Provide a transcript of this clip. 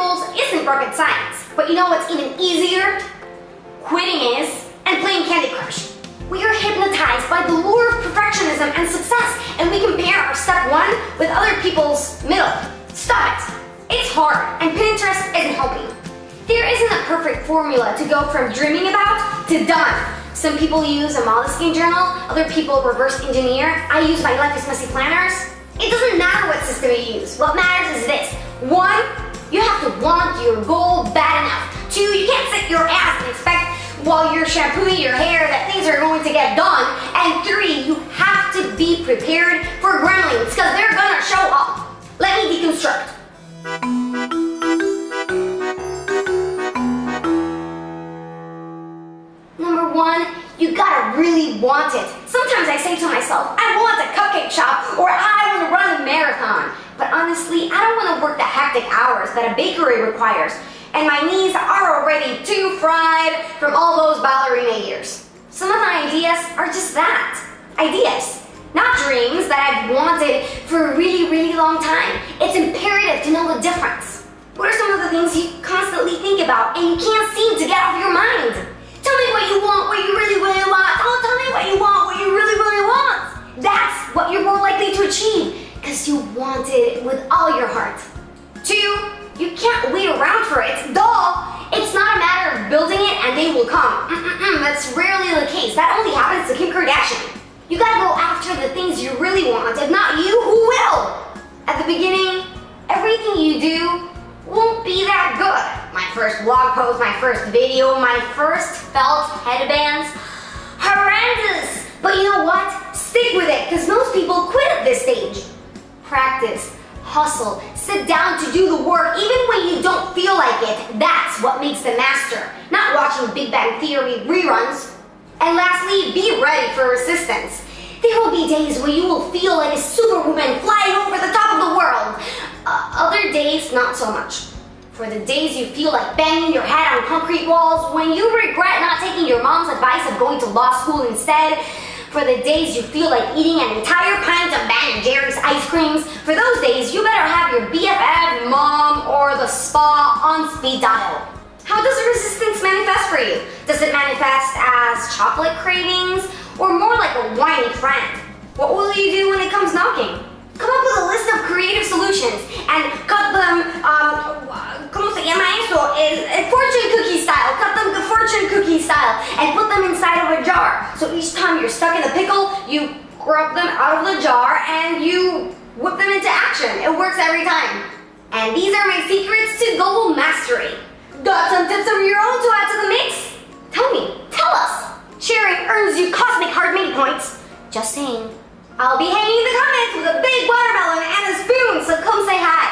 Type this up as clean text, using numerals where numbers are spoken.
goals isn't rocket science, but you know what's even easier? Quitting is, and playing Candy Crush. We are hypnotized by the lure of perfectionism and success, and we compare our step one with other people's middle. Stop it. It's hard, and Pinterest isn't helping. There isn't a perfect formula to go from dreaming about to done. Some people use a Moleskine journal, other people reverse engineer. I use my Life is Messy planners. It doesn't matter what system you use. What matters is this. 1, you have to want your goal bad enough. 2, you can't sit your ass and expect while you're shampooing your hair that things are going to get done. And 3, you have to be prepared for gremlins because they're gonna show up. Let me deconstruct. Number 1, you gotta really want it. Sometimes I say to myself, I want a cupcake shop or I want to run a marathon. But honestly, I don't want to work the hectic hours that a bakery requires. And my knees are already too fried from all those ballerina years. Some of my ideas are just that. Ideas, not dreams that I've wanted for a really, really long time. It's imperative to know the difference. What are some of the things you constantly think about and you can't seem to get off your mind? Tell me what you want, what you really, really want. Oh, tell me what you want, what you really, really want. That's what you're more likely to achieve because you want it with all your heart. 2, you can't wait around for it. Duh! It's not a matter of building it and they will come. That's rarely the case. That only happens to Kim Kardashian. You gotta go after the things you really want. If not you, who will? At the beginning, everything you do won't be that good. My first blog post, my first video, my first felt headbands, horrendous. But you know what? Stick with it, because most people quit at this stage. Practice, hustle, sit down to do the work, even when you don't feel like it. That's what makes the master, not watching Big Bang Theory reruns. And lastly, be ready for resistance. There will be days where you will feel like a superwoman flying over the top of the world. Other days, not so much. For the days you feel like banging your head on concrete walls, when you regret not taking your mom's advice of going to law school instead, for the days you feel like eating an entire pint of Ben & Jerry's ice creams, for those days you better have your BFF, mom, or the spa on speed dial. How does resistance manifest for you? Does it manifest as chocolate cravings, or more like a whiny friend? What will you do when it comes knocking? Come up with a list of creative solutions and cut them, ¿cómo se llama eso? Fortune cookie style. Cut them the fortune cookie style and put them inside of a jar. So each time you're stuck in a pickle, you grab them out of the jar and you whip them into action. It works every time. And these are my secrets to global mastery. Got some tips of your own to add to the mix? Tell me, tell us. Sharing earns you cosmic hard mini points. Just saying. I'll be hanging in the comments with a big watermelon and a spoon, so come say hi.